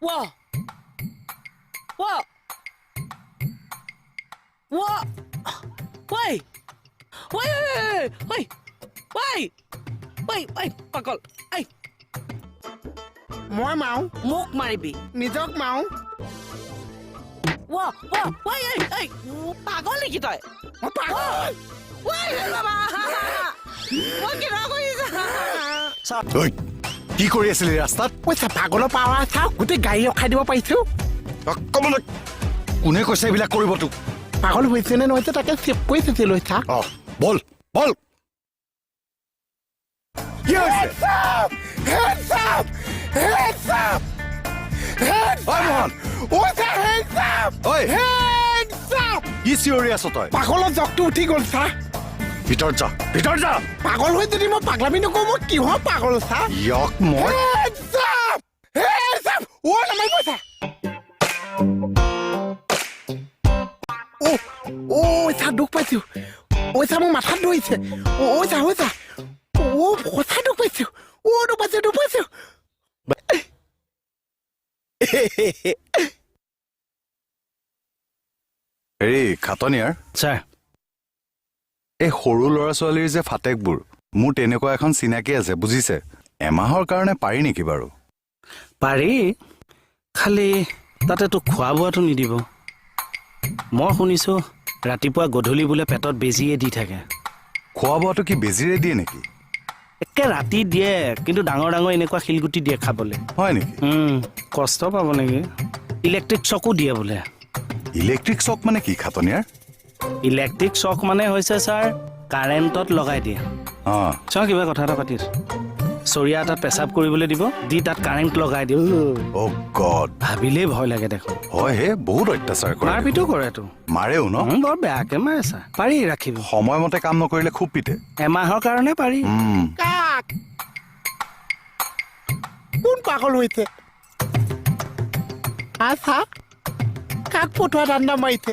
Whoa! Whoa! Whoa! Wait! Wait! পাগল এই মই মাও মোক মাৰিবি নিজক মাও এই পাগল নেকি তই মই পাগল বাবা মই কিবা কৰিছা ঐ কি কৰি আছিলি ৰাস্তাত পইচা পাগলৰ পাৱাৰ চাওক গোটেই গাড়ী ৰখাই দিব পাৰিছো অকমান কোনে কৈছে এইবিলাক কৰিব তোক পাগল হৈছে নে নহয় তাকে চেভ কৰি চাইছিলো চা অ বল বল কি হৈছে Hands up! Hands up! Hands ঐ Mohan What's that hands up? ঐ Hands up! কি চিঞৰি আছ তই পাগলৰ জগটো উঠি গ'ল চা ভিতৰত যা পাগল হৈ যদি মই পাগলামি নকৰো মই কিহৰ পাগল চা ইয়াক মই Hands up! Hands up! নামাৰিব চা চা দুখ পাইছো চা মোৰ মাথাত ধৰিছে চা কথা দুখ পাইছো দুখ পাইছো হেৰি খাটনিয়াৰ ছাৰ এই সৰু ল'ৰা ছোৱালীৰ যে ফাটেকবোৰ মোৰ তেনেকুৱা এখন চিনাকি আছে বুজিছে এমাহৰ কাৰণে পাৰি নেকি বাৰু পাৰি খালি তাতে তোক খোৱা বোৱাটো নিদিব মই শুনিছোঁ ৰাতিপুৱা গধূলি বোলে পেটত বেজিয়ে দি থাকে খোৱা বোৱাটো কি বেজিৰে দিয়ে নেকি একে ৰাতি দিয়ে কিন্তু ডাঙৰ এনেকুৱা শিলগুটি দিয়ে খাবলৈ হয় নেকি কষ্ট পাব নেকি ইলেক্ট্ৰিক শ্বকো দিয়ে বোলে ইলেক্ট্ৰিক শ্বক মানে কি খাটনিয়াৰ ইলেক্ট্ৰিক শ্বক মানে হৈছে ছাৰ কাৰেণ্টত লগাই দিয়ে অঁ চাওঁ কিবা কথা এটা পাতি আছোঁ চৰিয়া এটাত পেচাব কৰিবলৈ দিব দি তাত কাৰেণ্ট লগাই দিয়ে অ' গড ভাবিলেই ভয় লাগে দেখোন হয় হে বহুত অত্যাচাৰ কৰে মাৰপিটো কৰেতো মাৰেও ন বৰ বেয়াকে মাৰে ছাৰ পাৰি ৰাখিব সময়মতে কাম নকৰিলে খুব পিতে এমাহৰ কাৰণে পাৰি কাক কোন পাগল হৈছে চা কাক পঠোৱা ধান্দা মাৰিছে